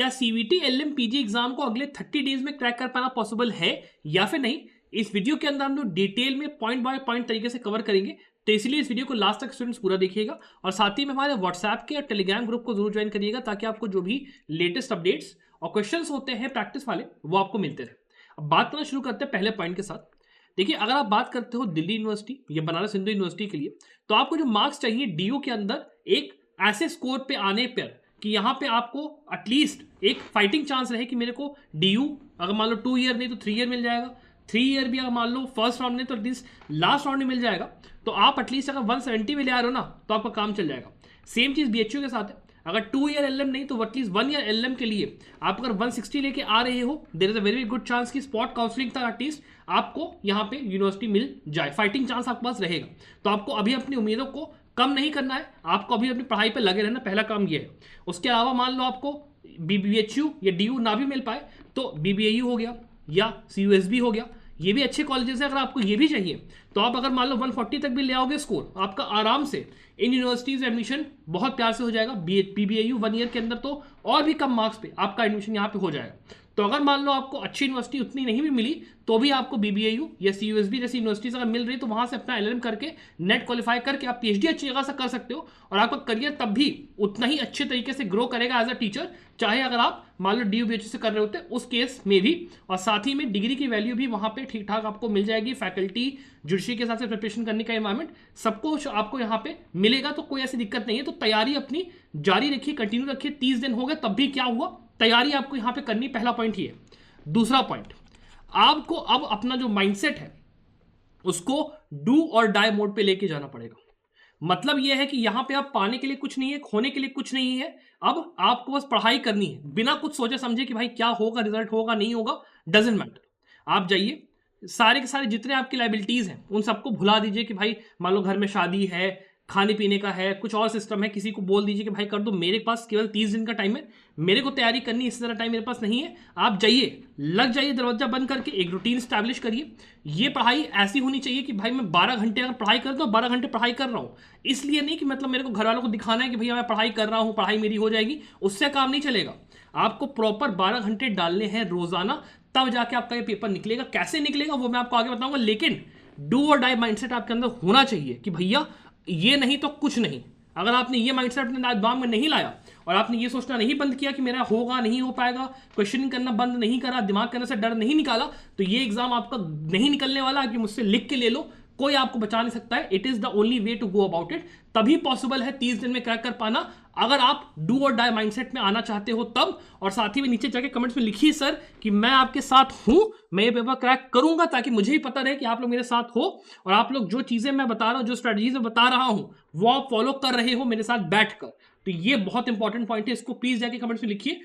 क्या CVT LM PG exam को अगले 30 डेज में क्रैक कर पाना पॉसिबल है या फिर नहीं, इस वीडियो के अंदर हम लोग डिटेल में पॉइंट बाय पॉइंट तरीके से कवर करेंगे। तो इसलिए इस वीडियो को लास्ट तक स्टूडेंट्स पूरा देखिएगा और साथ ही में हमारे व्हाट्सएप के और टेलीग्राम ग्रुप को जरूर ज्वाइन करिएगा ताकि आपको जो भी लेटेस्ट अपडेट्स और क्वेश्चंस होते हैं प्रैक्टिस वाले वो आपको मिलते रहे। अब बात करना शुरू करते हैं पहले पॉइंट के साथ। देखिए, अगर आप बात करते हो दिल्ली यूनिवर्सिटी या बनारस हिंदू यूनिवर्सिटी के लिए, तो आपको जो मार्क्स चाहिए डीयू के अंदर एक ऐसे स्कोर पे आने पर कि यहाँ पे आपको एटलीस्ट एक फाइटिंग चांस रहे कि मेरे को डीयू अगर मान लो 2 ईयर नहीं तो 3 ईयर मिल जाएगा, 3 ईयर भी अगर मान लो फर्स्ट राउंड नहीं तो एटलीस्ट लास्ट राउंड में मिल जाएगा। तो आप एटलीस्ट अगर 170 में ले आ रहे हो ना तो आपका काम चल जाएगा। सेम चीज़ बीएचयू के साथ है, अगर 2 ईयर एलएम नहीं तो एटलीस्ट 1 ईयर एलएम के लिए आप अगर 160 लेके आ रहे हो, there is a very good chance कि स्पॉट काउंसलिंग तक एटलीस्ट आपको यहाँ पे यूनिवर्सिटी मिल जाए, फाइटिंग चांस आपके पास रहेगा। तो आपको अभी अपनी उम्मीदों को कम नहीं करना है, आपको अभी अपनी पढ़ाई पे लगे रहना, पहला काम ये है। उसके अलावा मान लो आपको बीबीएचयू या डीयू ना भी मिल पाए तो बीबीएयू हो गया या सीयूएसबी हो गया, ये भी अच्छे कॉलेजेस हैं। अगर आपको ये भी चाहिए तो आप अगर मान लो 140 तक भी ले आओगे स्कोर, आपका आराम से इन यूनिवर्सिटीज में एडमिशन बहुत प्यार से हो जाएगा। बीबीएयू 1 ईयर के अंदर तो और भी कम मार्क्स पे आपका एडमिशन यहाँ पे हो जाएगा। तो अगर मान लो आपको अच्छी यूनिवर्सिटी उतनी नहीं भी मिली तो भी आपको बीबीएयू या सीयूएसबी जैसी यूनिवर्सिटीज अगर मिल रही तो वहां से अपना एलएलएम करके नेट क्वालिफाई करके आप पीएचडी अच्छी जगह से कर सकते हो और आपका करियर तब भी उतना ही अच्छे तरीके से ग्रो करेगा एज अ टीचर, चाहे अगर आप मान लो डीयू बीएचयू से कर रहे होते उस केस में भी। और साथ ही में डिग्री की वैल्यू भी वहां पे ठीक ठाक आपको मिल जाएगी, फैकल्टी जुडिशरी के साथ से प्रिपरेशन करने का एनवायरमेंट सब कुछ आपको यहाँ पे मिलेगा। तो कोई ऐसी दिक्कत नहीं है। तो तैयारी अपनी जारी रखिए, कंटिन्यू रखिए। 30 दिन हो गए तब भी क्या हुआ, तैयारी आपको यहाँ पे करनी, पहला पॉइंट ही है। दूसरा पॉइंट, आपको अब अपना जो माइंडसेट है उसको डू और डाई मोड पे लेके जाना पड़ेगा। मतलब यह है कि यहां पे आप पाने के लिए कुछ नहीं है, खोने के लिए कुछ नहीं है। अब आपको बस पढ़ाई करनी है बिना कुछ सोचे समझे कि भाई क्या होगा, रिजल्ट होगा नहीं होगा, डजेंट मैटर। आप जाइए, सारे के सारे जितने आपकी लाइबिलिटीज हैं उन सबको भुला दीजिए कि भाई मान लो घर में शादी है, खाने पीने का है, कुछ और सिस्टम है, किसी को बोल दीजिए कि भाई कर दो, मेरे पास केवल 30 दिन का टाइम है, मेरे को तैयारी करनी, इस तरह टाइम मेरे पास नहीं है। आप जाइए, लग जाइए, दरवाजा बंद करके एक रूटीन स्टैब्लिश करिए। ये पढ़ाई ऐसी होनी चाहिए कि भाई मैं 12 घंटे अगर पढ़ाई कर दूँ, 12 घंटे पढ़ाई कर रहा हूँ, इसलिए नहीं कि मतलब मेरे को घर वालों को दिखाना है कि भैया मैं पढ़ाई कर रहा हूँ, पढ़ाई मेरी हो जाएगी, उससे काम नहीं चलेगा। आपको प्रॉपर 12 घंटे डालने हैं रोजाना, तब जाके आपका ये पेपर निकलेगा। कैसे निकलेगा वो मैं आपको आगे बताऊंगा, लेकिन डू और डाई माइंडसेट आपके अंदर होना चाहिए कि भैया ये नहीं तो कुछ नहीं। अगर आपने ये माइंडसेट अपने दिमाग में नहीं लाया और आपने ये सोचना नहीं बंद किया कि मेरा होगा नहीं हो पाएगा, क्वेश्चनिंग करना बंद नहीं करा, दिमाग करने से डर नहीं निकाला, तो ये एग्जाम आपका नहीं निकलने वाला कि मुझसे लिख के ले लो, कोई आपको बचा नहीं सकता है। It is the only way to go about it. तभी पॉसिबल है 30 दिन में क्रैक कर पाना, अगर आप डू और डाई माइंडसेट में आना चाहते हो तब। और साथ ही में नीचे जाके कमेंट्स में लिखिए सर कि मैं आपके साथ हूं, मैं ये पेपर क्रैक करूंगा, ताकि मुझे भी पता रहे कि आप लोग मेरे साथ हो और आप लोग जो चीजें मैं बता रहा हूं, जो स्ट्रेटजीज मैं बता रहा हूं, वो आप फॉलो कर रहे हो मेरे साथ बैठकर। तो ये बहुत इंपॉर्टेंट पॉइंट है, इसको प्लीज जाके कमेंट्स में लिखिए।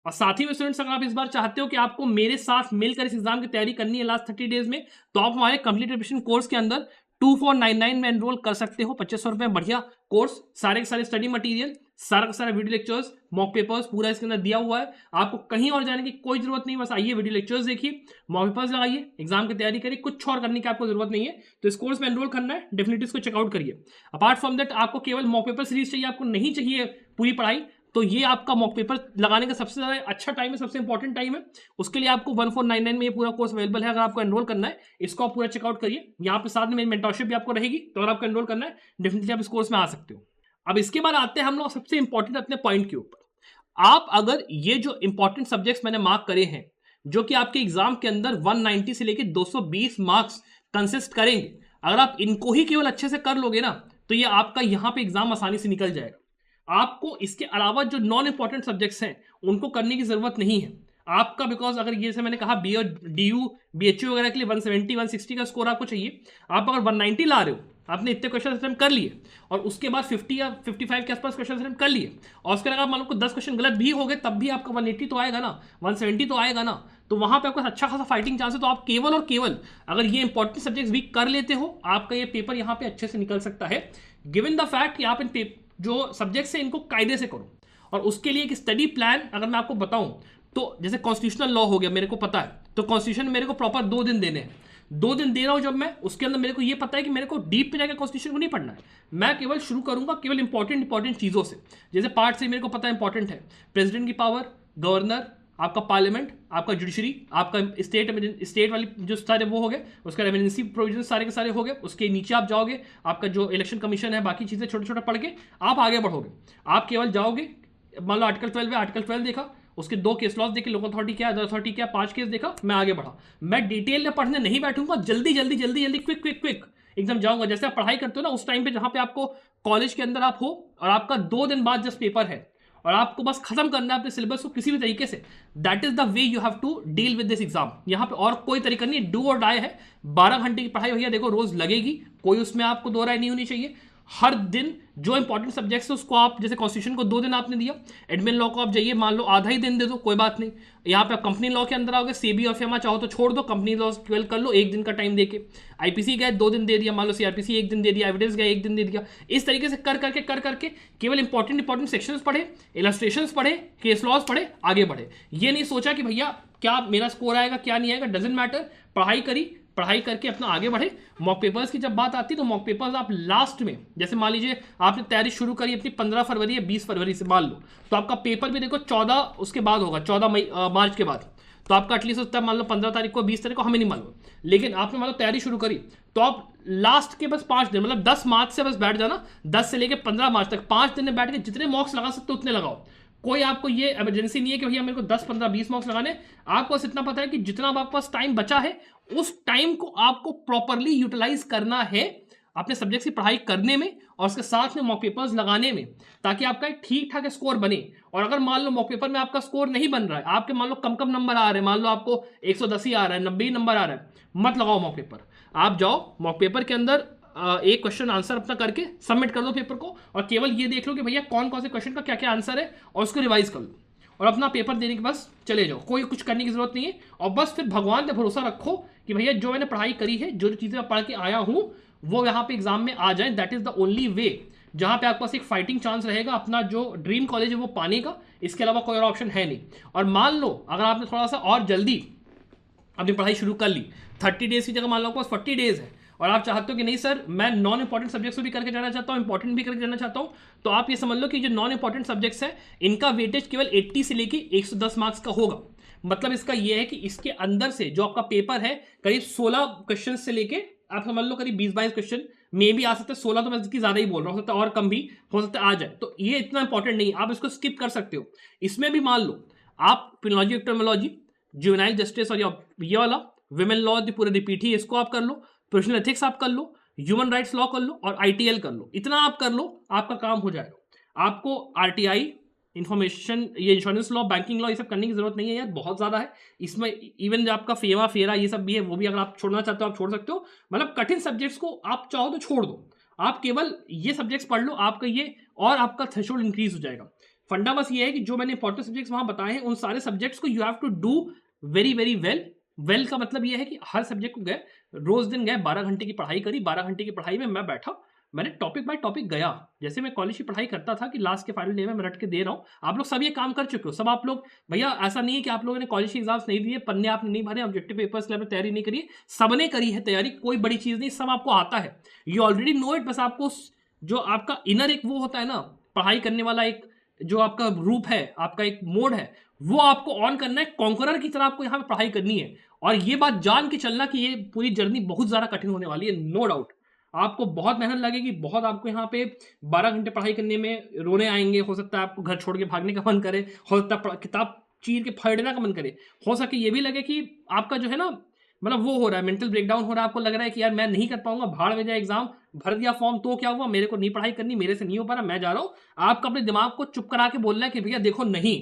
और साथ ही में स्टूडेंट्स, अगर आप इस बार चाहते हो कि आपको मेरे साथ मिलकर इस एग्जाम की तैयारी करनी है लास्ट 30 डेज में, तो आप हमारे कंप्लीट प्रिपरेशन कोर्स के अंदर 2499 में एनरोल कर सकते हो। 2500 रुपए बढ़िया कोर्स, सारे के सारे स्टडी मटेरियल, सारा का सारा वीडियो लेक्चर्स, मॉक पेपर्स पूरा इसके अंदर दिया हुआ है। आपको कहीं और जाने की कोई जरूरत नहीं, बस आइए वीडियो लेक्चर्स देखिए, मॉक पेपर्स लगाइए, एग्जाम की तैयारी करिए, कुछ और करने की आपको जरूरत नहीं है। तो इस कोर्स में एनरोल करना है, डेफिनेटली इसको चेकआउट करिए। अपार्ट फ्रॉम दैट, आपको केवल मॉक पेपर सीरीज चाहिए, आपको नहीं चाहिए पूरी पढ़ाई, तो ये आपका मॉक पेपर लगाने का सबसे ज्यादा अच्छा टाइम है, सबसे इंपॉर्टेंट टाइम है। उसके लिए आपको 1499 में ये पूरा कोर्स अवेलेबल है। अगर आपको एनरोल करना है, इसको आप पूरा चेकआउट करिए। यहाँ पे साथ में मेरी मेंटरशिप भी आपको रहेगी, तो अगर आपको एनरोल करना है डेफिनेटली आप इस कोर्स में आ सकते हो। अब इसके बाद आते हैं हम लोग सबसे इंपॉर्टेंट अपने पॉइंट के ऊपर। आप अगर ये जो इंपॉर्टेंट सब्जेक्ट्स मैंने मार्क करे हैं, जो कि आपके एग्जाम के अंदर 190 से लेकर 220 मार्क्स कंसिस्ट करेंगे, अगर आप इनको ही केवल अच्छे से कर लोगे ना, तो ये आपका यहाँ पे एग्जाम आसानी से निकल जाएगा। आपको इसके अलावा जो नॉन इंपॉर्टेंट सब्जेक्ट्स हैं उनको करने की जरूरत नहीं है आपका, बिकॉज अगर ये से मैंने कहा बी और डीयू बीएचयू वगैरह के लिए 170 160 का स्कोर आपको चाहिए। आप अगर 190 ला रहे हो, आपने इतने क्वेश्चन अटेम्प्ट कर लिए और उसके बाद 50 या 55 के आसपास क्वेश्चन अटेम्प्ट कर लिए, और उसके अगर मान लो 10 क्वेश्चन गलत भी हो गए, तब भी आपका 180 तो आएगा ना, 170 तो आएगा ना। तो वहां पे आपका अच्छा खासा फाइटिंग चांस है। तो आप केवल और केवल अगर ये इंपॉर्टेंट सब्जेक्ट्स भी कर लेते हो, आपका ये पेपर यहाँ पे अच्छे से निकल सकता है, गिवन द फैक्ट कि आप इन जो सब्जेक्ट्स हैं इनको कायदे से करो। और उसके लिए एक स्टडी प्लान अगर मैं आपको बताऊं, तो जैसे कॉन्स्टिट्यूशनल लॉ हो गया, मेरे को पता है, तो कॉन्स्टिट्यूशन मेरे को प्रॉपर 2 दिन देने हैं। 2 दिन दे रहा हूं जब मैं, उसके अंदर मेरे को ये पता है कि मेरे को डीप पे जाकर कॉन्स्टिट्यूशन को नहीं पढ़ना है। मैं केवल शुरू करूंगा केवल इंपॉर्टेंट चीजों से। जैसे पार्ट से मेरे को पता है इंपॉर्टेंट है प्रेसिडेंट की पावर, गवर्नर, आपका पार्लियामेंट, आपका जुडिशरी, आपका स्टेट वाली जो सारे वो हो गए, उसका एमरजेंसी प्रोविजन सारे के सारे हो गए। उसके नीचे आप जाओगे, आपका जो इलेक्शन कमीशन है, बाकी चीज़ें छोटे छोटे पढ़ के आप आगे बढ़ोगे। आप केवल जाओगे, मान लो आर्टिकल 12 है, आर्टिकल 12 देखा, उसके 2 केस लॉज देखे, लोकल अथॉरिटी क्या, अदर अथॉरिटी क्या, 5 केस देखा, मैं आगे बढ़ा। मैं डिटेल में पढ़ने नहीं बैठूंगा, जल्दी जल्दी जल्दी जल्दी क्विक क्विक क्विक एकदम जाऊंगा। जैसे आप पढ़ाई करते हो ना उस टाइम पे, जहां पे आपको कॉलेज के अंदर आप हो और आपका 2 दिन बाद जस्ट पेपर है और आपको बस खत्म करना है अपने सिलेबस को किसी भी तरीके से, that is the way you have to deal with this exam. यहाँ पे और कोई तरीका नहीं, डू और डाई है। 12 घंटे की पढ़ाई भैया देखो रोज लगेगी, कोई उसमें आपको दो राय नहीं होनी चाहिए। हर दिन जो इंपॉर्टेंट सब्जेक्ट्स है उसको आप, जैसे कॉन्स्टिट्यूशन को 2 दिन आपने दिया, एडमिन लॉ को आप जाइए, मान लो आधा ही दिन दे दो, कोई बात नहीं। यहाँ पे आप कंपनी लॉ के अंदर आओगे, सेबी और फेमा चाहो तो छोड़ दो, कंपनी लॉ 12 कर लो 1 दिन का टाइम देके। आईपीसी गए 2 दिन दे दिया, मान लो सीआरपीसी 1 दिन दे दिया, एविडेंस गए 1 दिन दे दिया। इस तरीके से कर करके केवल इंपॉर्टेंट सेक्शंस पढ़े, इलस्ट्रेशंस पढ़े, केस लॉज पढ़े, आगे बढ़े। ये नहीं सोचा कि भैया क्या मेरा स्कोर आएगा क्या नहीं आएगा, डजेंट मैटर। पढ़ाई करी, पढ़ाई करके अपना आगे बढ़े। मॉक पेपर्स की जब बात आती है तो मॉक पेपर्स आप लास्ट में, जैसे मान लीजिए आपने तैयारी शुरू करी अपनी 15 फरवरी या 20 फरवरी से मान लो, तो आपका पेपर भी देखो 14 उसके बाद होगा, 14 मार्च के बाद। तो आपका एटलीस्ट होता है मान लो 15 तारीख को, 20 तारीख को, हमें नहीं मालूम, लेकिन आपने मान लो तैयारी शुरू करी तो आप लास्ट के बस 5 दिन, मतलब 10 मार्च से बस बैठ जाना, 10 से लेकर 15 मार्च तक 5 दिन में बैठ के जितने मॉक्स लगा सकते हो उतने लगाओ। कोई आपको ये इमरजेंसी नहीं है कि भैया मेरे को 10, 15, 20 मार्क्स लगाने। आपको बस इतना पता है कि जितना आपके पास टाइम बचा है उस टाइम को आपको प्रॉपरली यूटिलाइज करना है अपने सब्जेक्ट की पढ़ाई करने में और उसके साथ में मॉक पेपर्स लगाने में, ताकि आपका एक ठीक ठाक स्कोर बने। और अगर मान लो मॉक पेपर में आपका स्कोर नहीं बन रहा है, आपके मान लो कम नंबर आ रहे हैं, मान लो आपको 110 ही आ रहा है, 90 नंबर आ रहा है, मत लगाओ मॉक पेपर। आप जाओ मॉक पेपर के अंदर एक क्वेश्चन आंसर अपना करके सबमिट कर दो पेपर को, और केवल ये देख लो कि भैया कौन कौन से क्वेश्चन का क्या क्या आंसर है, और उसको रिवाइज कर लो और अपना पेपर देने के बस चले जाओ। कोई कुछ करने की जरूरत नहीं है। और बस फिर भगवान पे भरोसा रखो कि भैया जो मैंने पढ़ाई करी है, जो चीजें मैं पढ़ के आया हूं, वो यहाँ पे एग्जाम में आ जाए। दैट इज द ओनली वे जहां पे आपके पास एक फाइटिंग चांस रहेगा अपना जो ड्रीम कॉलेज है वो पाने का। इसके अलावा कोई और ऑप्शन है नहीं। और मान लो अगर आपने थोड़ा सा और जल्दी अपनी पढ़ाई शुरू कर ली, 30 डेज की जगह मान लो आपके पास 40 डेज है, और आप चाहते हो कि नहीं सर मैं नॉन इंपॉर्टेंट सब्जेक्ट्स भी करके जाना चाहता हूँ, इंपॉर्टेंट भी करके जाना चाहता हूँ, तो आप ये समझ लो कि जो नॉन इंपॉर्टेंट सब्जेक्ट्स हैं इनका वेटेज केवल 80 से लेके 110 मार्क्स का होगा। मतलब इसका ये है कि इसके अंदर से जो आपका पेपर है करीब 16 क्वेश्चन से लेके आप समझ लो करीब 20-22 क्वेश्चन मे भी आ सकते हैं। 16 तो मैं इसकी ज्यादा ही बोल रहा हूँ, हो सकता है और कम भी हो सकता है आ जाए, तो ये इतना इंपॉर्टेंट नहीं है, आप इसको स्किप कर सकते हो। इसमें भी मान लो आप क्रिमिनोलॉजी, टर्मिनोलॉजी, जुवेनाइल जस्टिस और ये वाला विमेन लॉ पूरे रिपीट ही, इसको आप कर लो, प्रोफेशनल एथिक्स आप कर लो, ह्यूमन राइट्स लॉ कर लो और आईटीएल कर लो। इतना आप कर लो, आपका काम हो जाएगा। आपको आरटीआई, इंफॉर्मेशन, ये इंश्योरेंस लॉ, बैंकिंग लॉ, ये सब करने की जरूरत नहीं है यार, बहुत ज्यादा है इसमें। इवन जो आपका फेमा फेरा ये सब भी है, वो भी अगर आप छोड़ना चाहते हो आप छोड़ सकते हो। मतलब कठिन सब्जेक्ट्स को आप चाहो तो छोड़ दो, आप केवल ये सब्जेक्ट्स पढ़ लो, आपका ये और आपका थ्रेशोल्ड इंक्रीज हो जाएगा। फंडा बस ये है कि जो मैंने इंपॉर्टेंट सब्जेक्ट्स वहां बताए हैं उन सारे सब्जेक्ट्स को you have to do very very well. Well का मतलब ये है कि हर सब्जेक्ट को गए, रोज दिन गए, 12 घंटे की पढ़ाई करी, 12 घंटे की पढ़ाई में मैं बैठा, मैंने टॉपिक बाय टॉपिक गया। जैसे मैं कॉलेज की पढ़ाई करता था कि लास्ट के फाइनल डे में मैं रट के दे रहा हूँ, आप लोग सब ये काम कर चुके हो। सब आप लोग भैया, ऐसा नहीं है कि आप लोगों ने कॉलेज के एग्जाम्स नहीं दिए, पन्ने आपने नहीं भरे, ऑब्जेक्टिव पेपर्स आपने तैयारी नहीं करी, सबने करी है तैयारी, कोई बड़ी चीज नहीं, सब आपको आता है, यू ऑलरेडी नो इट। बस आपको जो आपका इनर एक वो होता है ना पढ़ाई करने वाला, एक जो आपका रूप है, आपका एक मोड है, वो आपको ऑन करना है। कॉन्करर की तरह आपको यहाँ पे पढ़ाई करनी है, और ये बात जान के चलना कि ये पूरी जर्नी बहुत ज्यादा कठिन होने वाली है, नो डाउट। आपको बहुत मेहनत लगेगी, बहुत आपको यहाँ पे 12 घंटे पढ़ाई करने में रोने आएंगे, हो सकता है आपको घर छोड़ के भागने का मन करे, हो सकता है किताब चीर के फाड़ने का मन करे, हो सके ये भी लगे कि आपका जो है ना मतलब वो हो रहा है, मेंटल ब्रेकडाउन हो रहा है, आपको लग रहा है कि यार मैं नहीं कर पाऊंगा, भाड़ में जाए एग्जाम, भर दिया फॉर्म तो क्या हुआ, मेरे को नहीं पढ़ाई करनी, मेरे से नहीं हो पा रहा, मैं जा रहा हूँ। आपका अपने दिमाग को चुप करा के बोलना है कि भैया देखो नहीं,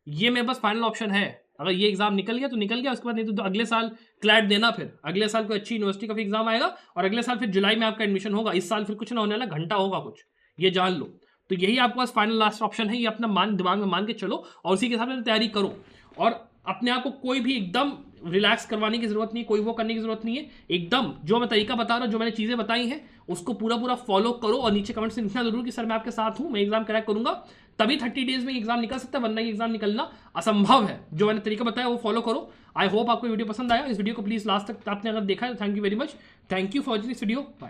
ये मेरे बस फाइनल ऑप्शन है, अगर ये एग्जाम निकल गया तो निकल गया, उसके बाद नहीं तो अगले साल क्लैट देना, फिर अगले साल कोई अच्छी यूनिवर्सिटी का भी एग्जाम आएगा और अगले साल फिर जुलाई में आपका एडमिशन होगा। इस साल फिर कुछ ना होने वाला, घंटा होगा कुछ, ये जान लो। तो यही आपके पास फाइनल लास्ट ऑप्शन है, ये अपना दिमाग में मान के चलो और उसी के हिसाब से तैयारी करो। और अपने आप को कोई भी एकदम रिलैक्स करवाने की जरूरत नहीं, कोई वो करने की जरूरत नहीं है। एकदम जो मैं तरीका बता रहा हूँ, जो मैंने चीजें बताई हैं उसको पूरा पूरा फॉलो करो, और नीचे कमेंट से लिखना जरूर कि सर मैं आपके साथ हूं, मैं एग्जाम क्रैक करूंगा, तभी 30 डेज में एग्जाम निकल सकता है, वरना ये एग्जाम निकलना असंभव है। जो मैंने तरीका बताया वो फॉलो करो। आई होप आपको वीडियो पसंद आया। इस वीडियो को प्लीज लास्ट तक आपने अगर देखा है तो thank you very much, thank you for watching this video, bye.